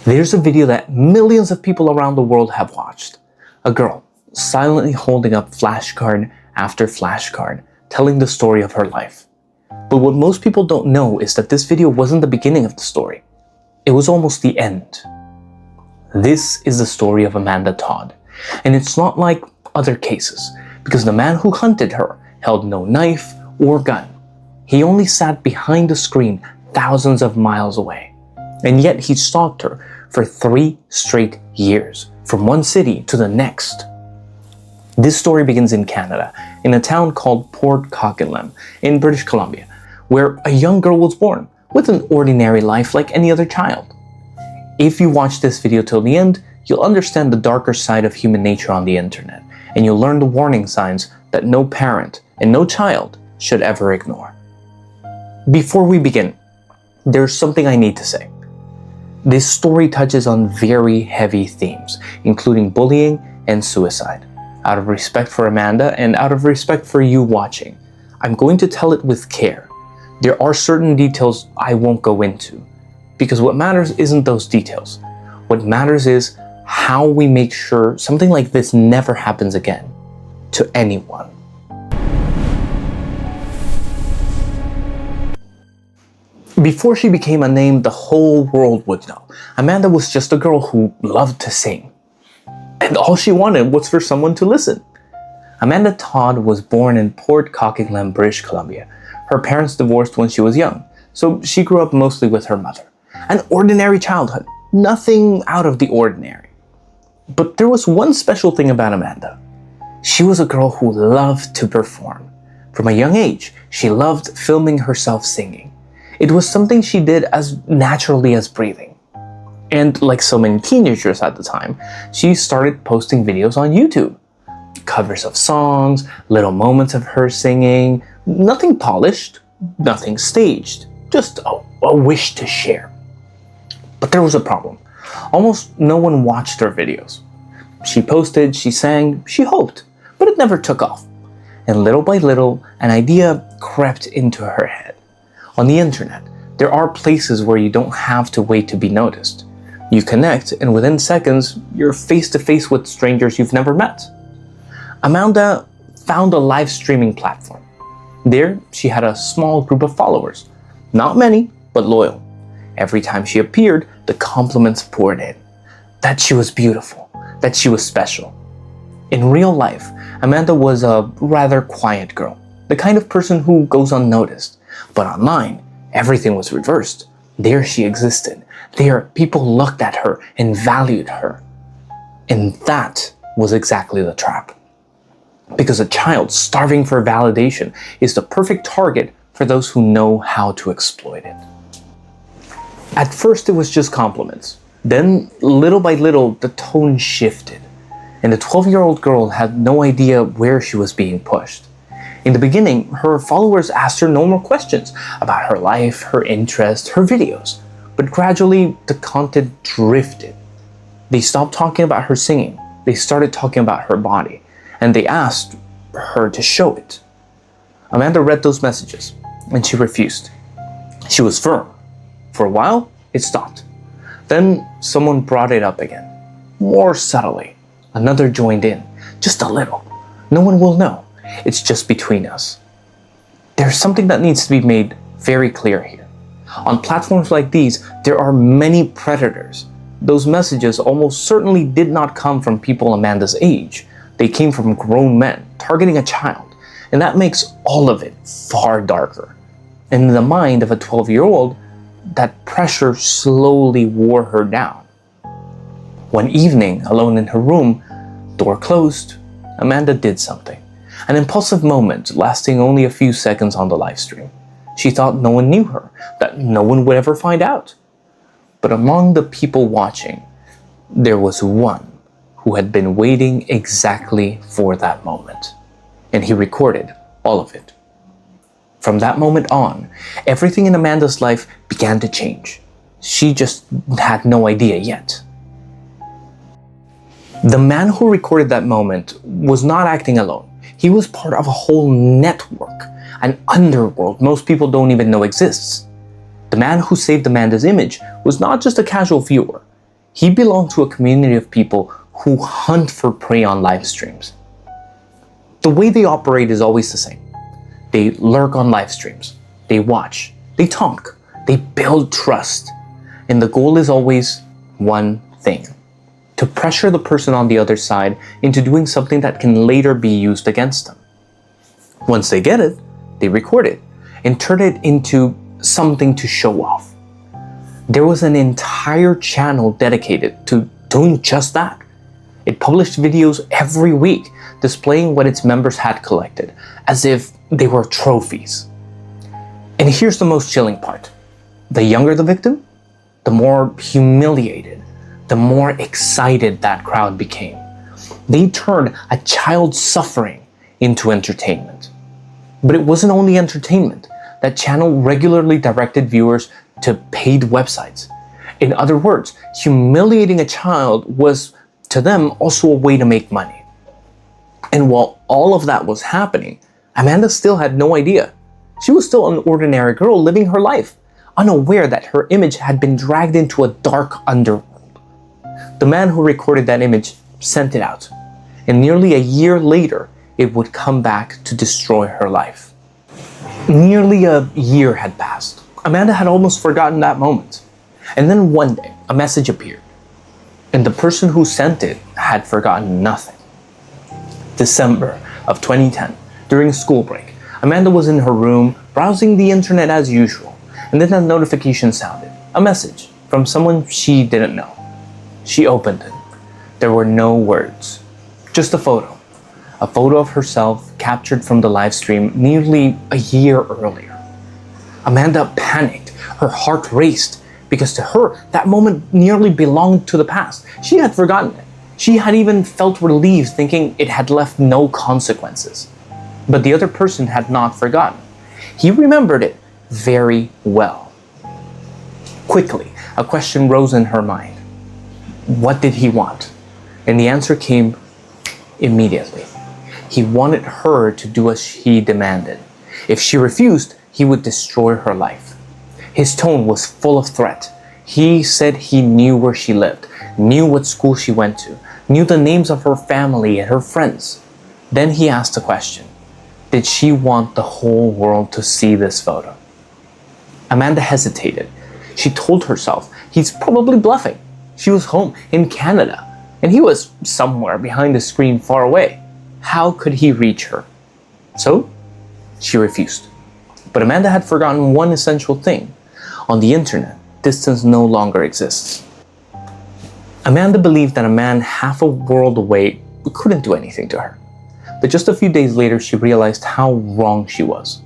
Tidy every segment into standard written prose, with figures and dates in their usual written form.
There's a video that millions of people around the world have watched. A girl silently holding up flashcard after flashcard, telling the story of her life. But what most people don't know is that this video wasn't the beginning of the story. It was almost the end. This is the story of Amanda Todd, and it's not like other cases, because the man who hunted her held no knife or gun. He only sat behind the screen thousands of miles away, and yet he stalked her for 3 straight years, from one city to the next. This story begins in Canada, in a town called Port Coquitlam in British Columbia, where a young girl was born with an ordinary life like any other child. If you watch this video till the end, you'll understand the darker side of human nature on the internet, and you'll learn the warning signs that no parent and no child should ever ignore. Before we begin, there's something I need to say. This story touches on very heavy themes, including bullying and suicide. Out of respect for Amanda and out of respect for you watching, I'm going to tell it with care. There are certain details I won't go into, because what matters isn't those details. What matters is how we make sure something like this never happens again to anyone. Before she became a name the whole world would know, Amanda was just a girl who loved to sing. And all she wanted was for someone to listen. Amanda Todd was born in Port Coquitlam, British Columbia. Her parents divorced when she was young, so she grew up mostly with her mother. An ordinary childhood, nothing out of the ordinary. But there was one special thing about Amanda. She was a girl who loved to perform. From a young age, she loved filming herself singing. It was something she did as naturally as breathing. And like so many teenagers at the time, she started posting videos on YouTube. Covers of songs, little moments of her singing, nothing polished, nothing staged, just a wish to share. But there was a problem. Almost no one watched her videos. She posted, she sang, she hoped, but it never took off. And little by little, an idea crept into her head. On the internet, there are places where you don't have to wait to be noticed. You connect, and within seconds, you're face to face with strangers you've never met. Amanda found a live streaming platform. There, she had a small group of followers. Not many, but loyal. Every time she appeared, the compliments poured in. That she was beautiful, that she was special. In real life, Amanda was a rather quiet girl, the kind of person who goes unnoticed. But online, everything was reversed. There she existed. There, people looked at her and valued her. And that was exactly the trap. Because a child starving for validation is the perfect target for those who know how to exploit it. At first, it was just compliments. Then, little by little, the tone shifted. And the 12-year-old girl had no idea where she was being pushed. In the beginning, her followers asked her normal questions about her life, her interests, her videos. But gradually, the content drifted. They stopped talking about her singing. They started talking about her body. And they asked her to show it. Amanda read those messages, and she refused. She was firm. For a while, it stopped. Then someone brought it up again, more subtly. Another joined in, just a little. No one will know. It's just between us. There's something that needs to be made very clear here. On platforms like these, there are many predators. Those messages almost certainly did not come from people Amanda's age. They came from grown men targeting a child, and that makes all of it far darker. And in the mind of a 12-year-old, that pressure slowly wore her down. One evening, alone in her room, door closed, Amanda did something. An impulsive moment lasting only a few seconds on the live stream. She thought no one knew her, that no one would ever find out. But among the people watching, there was one who had been waiting exactly for that moment. And he recorded all of it. From that moment on, everything in Amanda's life began to change. She just had no idea yet. The man who recorded that moment was not acting alone. He was part of a whole network, an underworld most people don't even know exists. The man who saved Amanda's image was not just a casual viewer. He belonged to a community of people who hunt for prey on live streams. The way they operate is always the same. They lurk on live streams, they watch, they talk, they build trust. And the goal is always one thing: to pressure the person on the other side into doing something that can later be used against them. Once they get it, they record it and turn it into something to show off. There was an entire channel dedicated to doing just that. It published videos every week displaying what its members had collected, as if they were trophies. And here's the most chilling part. The younger the victim, the more humiliated, the more excited that crowd became. They turned a child's suffering into entertainment. But it wasn't only entertainment. That channel regularly directed viewers to paid websites. In other words, humiliating a child was, to them, also a way to make money. And while all of that was happening, Amanda still had no idea. She was still an ordinary girl living her life, unaware that her image had been dragged into a dark underworld. The man who recorded that image sent it out, and nearly a year later, it would come back to destroy her life. Nearly a year had passed. Amanda had almost forgotten that moment. And then one day, a message appeared, and the person who sent it had forgotten nothing. December of 2010, during school break, Amanda was in her room browsing the internet as usual, and then a notification sounded, a message from someone she didn't know. She opened it. There were no words, just a photo of herself captured from the live stream nearly a year earlier. Amanda panicked, her heart raced, because to her, that moment nearly belonged to the past. She had forgotten it. She had even felt relieved, thinking it had left no consequences. But the other person had not forgotten. He remembered it very well. Quickly, a question rose in her mind. What did he want? And the answer came immediately. He wanted her to do as he demanded. If she refused, he would destroy her life. His tone was full of threat. He said he knew where she lived, knew what school she went to, knew the names of her family and her friends. Then he asked a question. Did she want the whole world to see this photo? Amanda hesitated. She told herself he's probably bluffing. She was home in Canada, and he was somewhere behind the screen far away. How could he reach her? So, she refused. But Amanda had forgotten one essential thing. On the internet, distance no longer exists. Amanda believed that a man half a world away couldn't do anything to her. But just a few days later, she realized how wrong she was.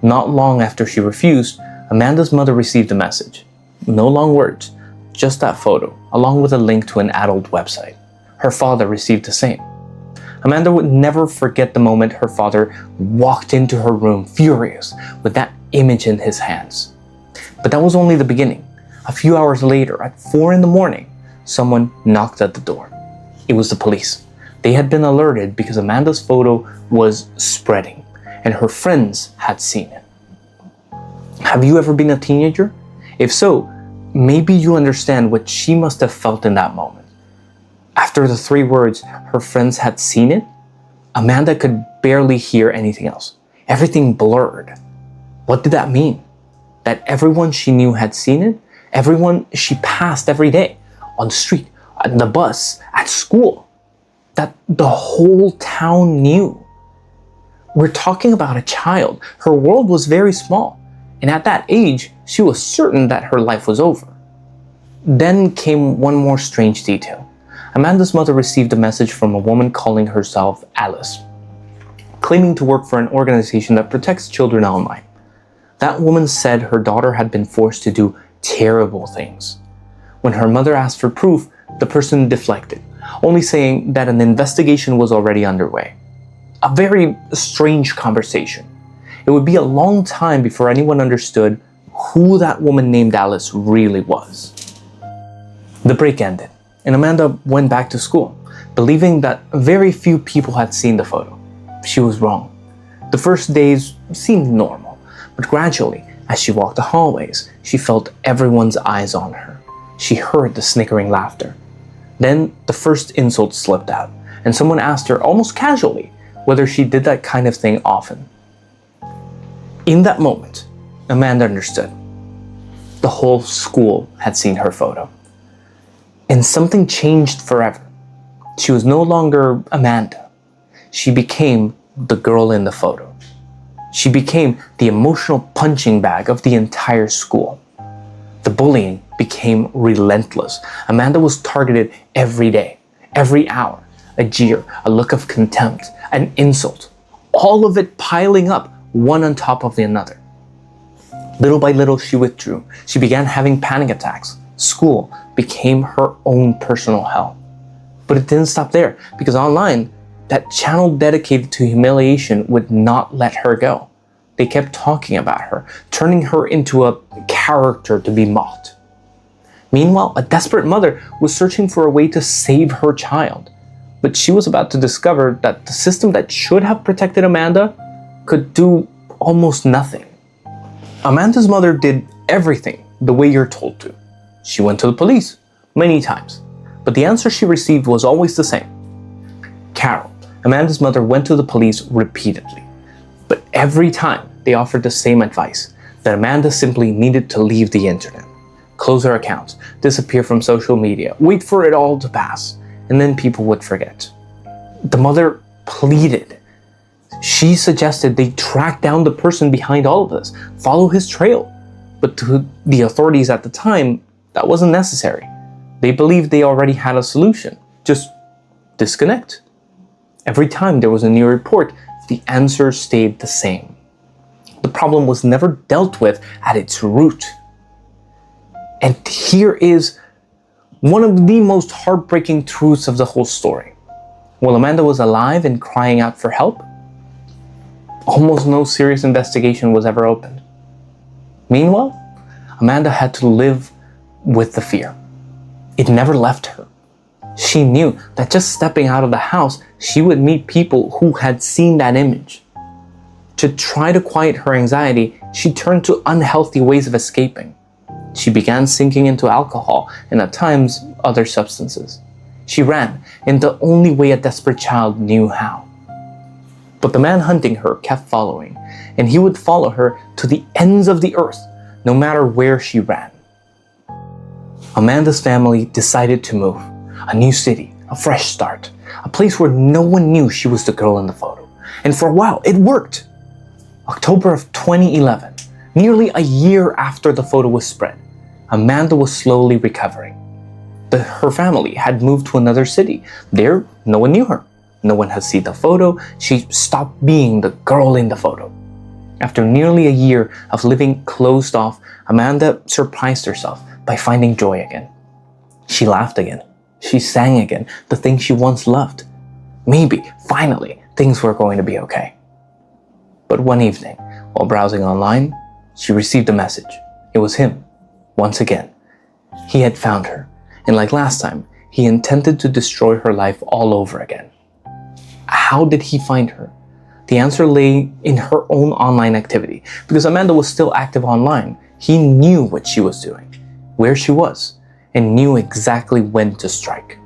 Not long after she refused, Amanda's mother received a message. No long words, just that photo, along with a link to an adult website. Her father received the same. Amanda would never forget the moment her father walked into her room furious with that image in his hands. But that was only the beginning. A few hours later, at 4 a.m, someone knocked at the door. It was the police. They had been alerted because Amanda's photo was spreading, and her friends had seen it. Have you ever been a teenager? If so, maybe you understand what she must have felt in that moment. After the 3 words, her friends had seen it, Amanda could barely hear anything else. Everything blurred. What did that mean? That everyone she knew had seen it? Everyone she passed every day, on the street, on the bus, at school? That the whole town knew? We're talking about a child. Her world was very small. And at that age, she was certain that her life was over. Then came one more strange detail. Amanda's mother received a message from a woman calling herself Alice, claiming to work for an organization that protects children online. That woman said her daughter had been forced to do terrible things. When her mother asked for proof, the person deflected, only saying that an investigation was already underway. A very strange conversation. It would be a long time before anyone understood who that woman named Alice really was. The break ended, and Amanda went back to school, believing that very few people had seen the photo. She was wrong. The first days seemed normal, but gradually, as she walked the hallways, she felt everyone's eyes on her. She heard the snickering laughter. Then the first insult slipped out, and someone asked her almost casually whether she did that kind of thing often. In that moment, Amanda understood. The whole school had seen her photo. And something changed forever. She was no longer Amanda. She became the girl in the photo. She became the emotional punching bag of the entire school. The bullying became relentless. Amanda was targeted every day, every hour. A jeer, a look of contempt, an insult. All of it piling up, one on top of the another. Little by little, she withdrew. She began having panic attacks. School became her own personal hell. But it didn't stop there, because online, that channel dedicated to humiliation would not let her go. They kept talking about her, turning her into a character to be mocked. Meanwhile, a desperate mother was searching for a way to save her child. But she was about to discover that the system that should have protected Amanda could do almost nothing. Amanda's mother did everything the way you're told to. She went to the police many times, but the answer she received was always the same. Carol, Amanda's mother, went to the police repeatedly, but every time they offered the same advice, that Amanda simply needed to leave the internet, close her accounts, disappear from social media, wait for it all to pass, and then people would forget. The mother pleaded. She suggested they track down the person behind all of this, follow his trail. But to the authorities at the time, that wasn't necessary. They believed they already had a solution. Just disconnect. Every time there was a new report, the answer stayed the same. The problem was never dealt with at its root. And here is one of the most heartbreaking truths of the whole story. While Amanda was alive and crying out for help, almost no serious investigation was ever opened. Meanwhile, Amanda had to live with the fear. It never left her. She knew that just stepping out of the house, she would meet people who had seen that image. To try to quiet her anxiety, she turned to unhealthy ways of escaping. She began sinking into alcohol and at times other substances. She ran in the only way a desperate child knew how. But the man hunting her kept following, and he would follow her to the ends of the earth, no matter where she ran. Amanda's family decided to move. A new city, a fresh start, a place where no one knew she was the girl in the photo. And for a while, it worked. October of 2011, nearly a year after the photo was spread, Amanda was slowly recovering. Her family had moved to another city. There, no one knew her. No one had seen the photo. She stopped being the girl in the photo. After nearly a year of living closed off, Amanda surprised herself by finding joy again. She laughed again. She sang again, the thing she once loved. Maybe, finally, things were going to be okay. But one evening, while browsing online, she received a message. It was him, once again. He had found her, and like last time, he intended to destroy her life all over again. How did he find her? The answer lay in her own online activity. Because Amanda was still active online, he knew what she was doing, where she was, and knew exactly when to strike.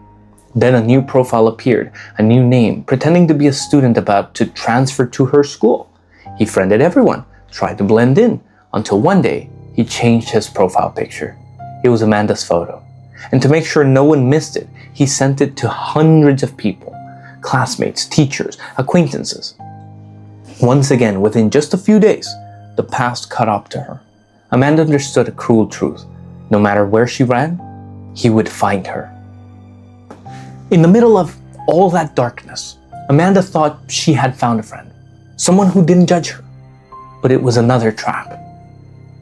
Then a new profile appeared, a new name, pretending to be a student about to transfer to her school. He friended everyone, tried to blend in, until one day, he changed his profile picture. It was Amanda's photo. And to make sure no one missed it, he sent it to hundreds of people, classmates, teachers, acquaintances. Once again, within just a few days, the past caught up to her. Amanda understood a cruel truth. No matter where she ran, he would find her. In the middle of all that darkness, Amanda thought she had found a friend, someone who didn't judge her. But it was another trap.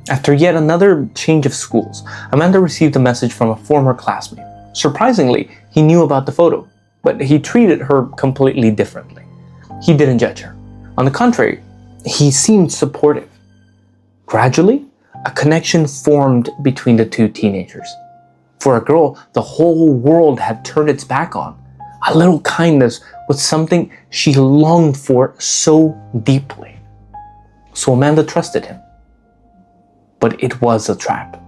After yet another change of schools, Amanda received a message from a former classmate. Surprisingly, he knew about the photo, but he treated her completely differently. He didn't judge her. On the contrary, he seemed supportive. Gradually, a connection formed between the two teenagers. For a girl the whole world had turned its back on, a little kindness was something she longed for so deeply. So Amanda trusted him. But it was a trap.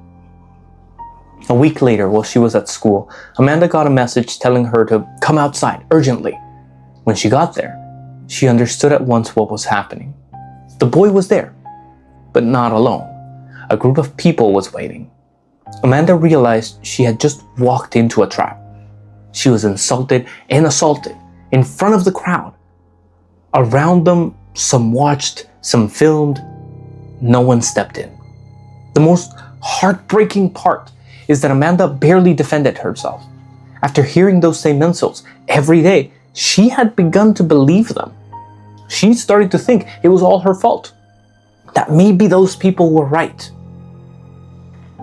A week later, while she was at school, Amanda got a message telling her to come outside urgently. When she got there, she understood at once what was happening. The boy was there, but not alone. A group of people was waiting. Amanda realized she had just walked into a trap. She was insulted and assaulted in front of the crowd. Around them, some watched, some filmed. No one stepped in. The most heartbreaking part is that Amanda barely defended herself. After hearing those same insults every day, she had begun to believe them. She started to think it was all her fault, that maybe those people were right.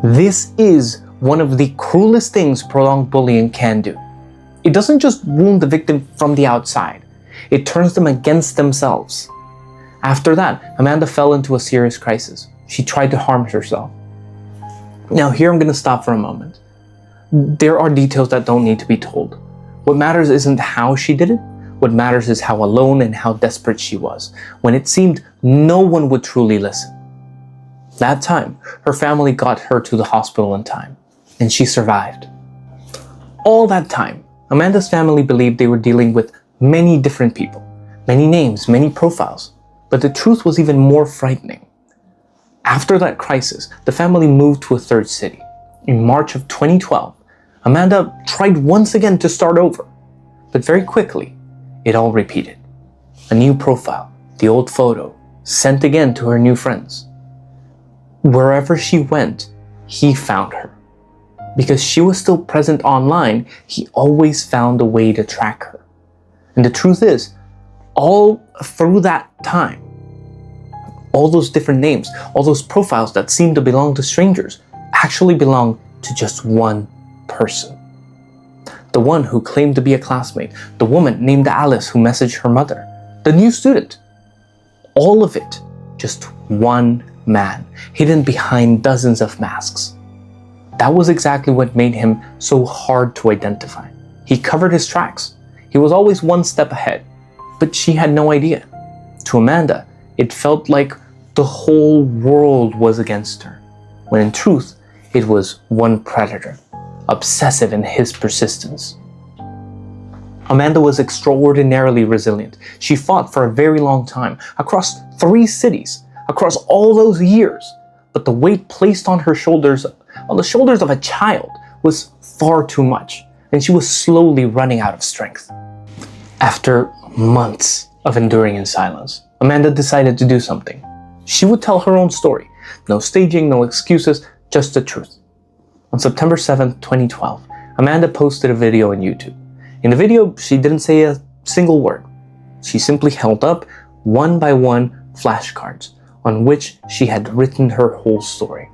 This is one of the cruelest things prolonged bullying can do. It doesn't just wound the victim from the outside, it turns them against themselves. After that, Amanda fell into a serious crisis. She tried to harm herself. Now here I'm going to stop for a moment. There are details that don't need to be told. What matters isn't how she did it. What matters is how alone and how desperate she was, when it seemed no one would truly listen. That time, her family got her to the hospital in time, and she survived. All that time, Amanda's family believed they were dealing with many different people, many names, many profiles, but the truth was even more frightening. After that crisis, the family moved to a third city. In March of 2012, Amanda tried once again to start over, but very quickly, it all repeated. A new profile, the old photo, sent again to her new friends. Wherever she went, he found her. Because she was still present online, he always found a way to track her. And the truth is, all through that time, all those different names, all those profiles that seemed to belong to strangers, actually belonged to just one person. The one who claimed to be a classmate, the woman named Alice who messaged her mother, the new student. All of it, just one man, hidden behind dozens of masks. That was exactly what made him so hard to identify. He covered his tracks. He was always one step ahead, but she had no idea. To Amanda, it felt like the whole world was against her, when in truth, it was one predator, obsessive in his persistence. Amanda was extraordinarily resilient. She fought for a very long time, across 3 cities, across all those years, but the weight placed on her shoulders, on the shoulders of a child, was far too much, and she was slowly running out of strength. After months of enduring in silence, Amanda decided to do something. She would tell her own story. No staging, no excuses, just the truth. On September 7th, 2012, Amanda posted a video on YouTube. In the video, she didn't say a single word. She simply held up, one by one, flashcards on which she had written her whole story.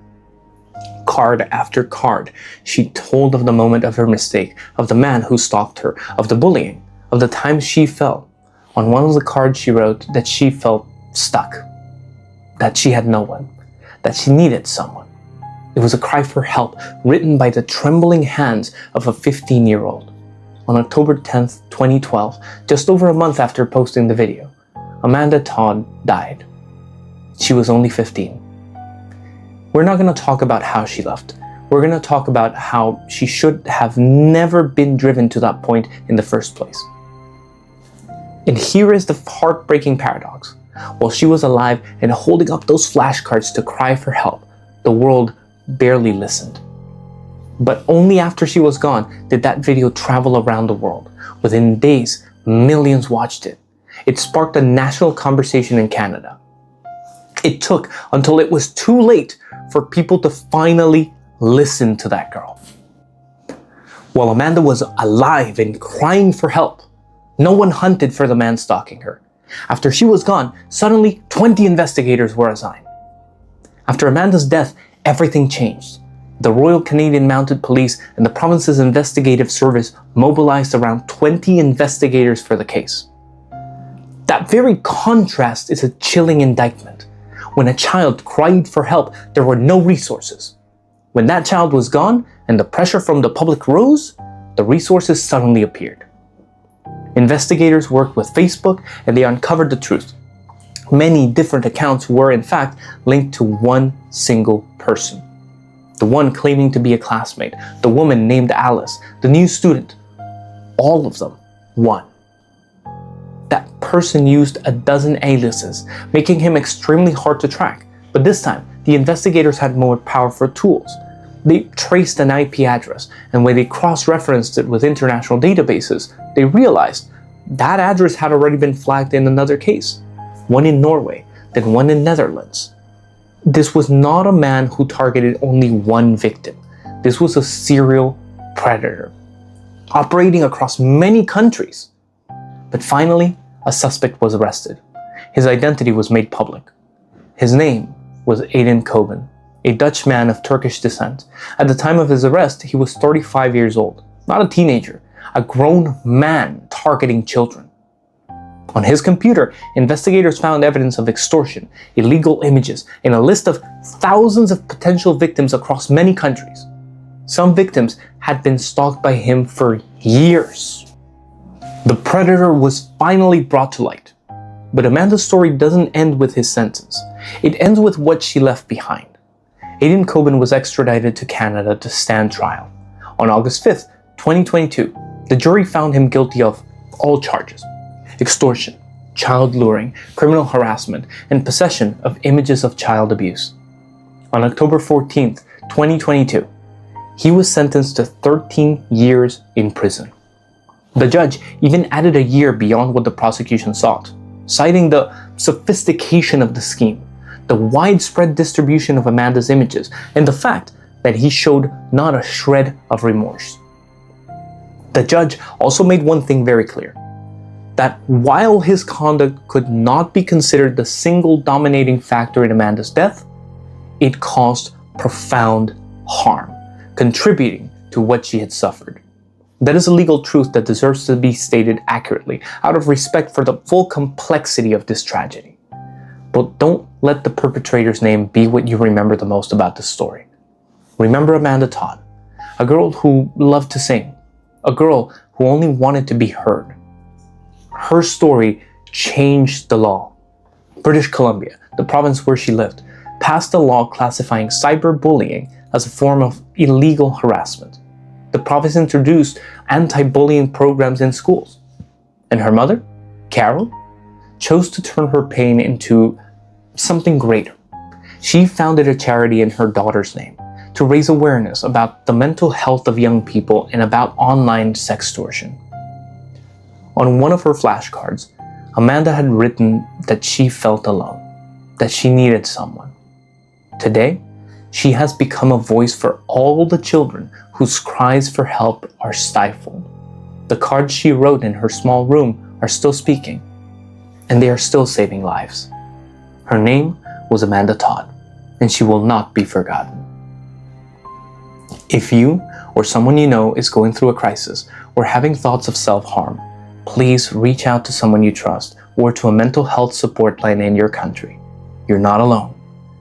Card after card, she told of the moment of her mistake, of the man who stalked her, of the bullying, of the times she fell. On one of the cards she wrote that she felt stuck, that she had no one, that she needed someone. It was a cry for help written by the trembling hands of a 15-year-old. On October 10th, 2012, just over a month after posting the video, Amanda Todd died. She was only 15. We're not going to talk about how she left. We're going to talk about how she should have never been driven to that point in the first place. And here is the heartbreaking paradox. While she was alive and holding up those flashcards to cry for help, the world barely listened. But only after she was gone did that video travel around the world. Within days, millions watched it. It sparked a national conversation in Canada. It took until it was too late for people to finally listen to that girl. While Amanda was alive and crying for help, no one hunted for the man stalking her. After she was gone, suddenly 20 investigators were assigned. After Amanda's death, everything changed. The Royal Canadian Mounted Police and the province's investigative service mobilized around 20 investigators for the case. That very contrast is a chilling indictment. When a child cried for help, there were no resources. When that child was gone and the pressure from the public rose, the resources suddenly appeared. Investigators worked with Facebook and they uncovered the truth. Many different accounts were in fact linked to one single person. the one claiming to be a classmate, the woman named Alice, the new student, all of them won. That person used a dozen aliases, making him extremely hard to track. But this time, the investigators had more powerful tools. They traced an IP address, and when they cross-referenced it with international databases, they realized that address had already been flagged in another case, one in Norway, then one in Netherlands. This was not a man who targeted only one victim. This was a serial predator, operating across many countries. But finally, a suspect was arrested. His identity was made public. His name was Aiden Coben, a Dutch man of Turkish descent. At the time of his arrest, he was 35 years old, not a teenager, a grown man targeting children. On his computer, investigators found evidence of extortion, illegal images, and a list of thousands of potential victims across many countries. Some victims had been stalked by him for years. The predator was finally brought to light. But Amanda's story doesn't end with his sentence. It ends with what she left behind. Aiden Coben was extradited to Canada to stand trial. On August 5th, 2022, the jury found him guilty of all charges: extortion, child luring, criminal harassment, and possession of images of child abuse. On October 14th, 2022, he was sentenced to 13 years in prison. The judge even added a year beyond what the prosecution sought, citing the sophistication of the scheme, the widespread distribution of Amanda's images, and the fact that he showed not a shred of remorse. The judge also made one thing very clear, that while his conduct could not be considered the single dominating factor in Amanda's death, it caused profound harm, contributing to what she had suffered. That is a legal truth that deserves to be stated accurately, out of respect for the full complexity of this tragedy. But don't let the perpetrator's name be what you remember the most about this story. Remember Amanda Todd, a girl who loved to sing, a girl who only wanted to be heard. Her story changed the law. British Columbia, the province where she lived, passed a law classifying cyberbullying as a form of illegal harassment. The province introduced anti-bullying programs in schools. And her mother, Carol, chose to turn her pain into something greater. She founded a charity in her daughter's name to raise awareness about the mental health of young people and about online sextortion. On one of her flashcards, Amanda had written that she felt alone, that she needed someone. Today, she has become a voice for all the children whose cries for help are stifled. The cards she wrote in her small room are still speaking, and they are still saving lives. Her name was Amanda Todd, and she will not be forgotten. If you or someone you know is going through a crisis or having thoughts of self-harm, please reach out to someone you trust or to a mental health support line in your country. You're not alone,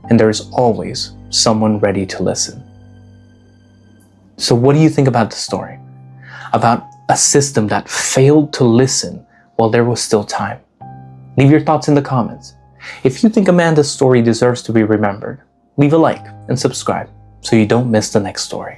and there is always someone ready to listen. So what do you think about the story? About a system that failed to listen while there was still time? Leave your thoughts in the comments. If you think Amanda's story deserves to be remembered, leave a like and subscribe so you don't miss the next story.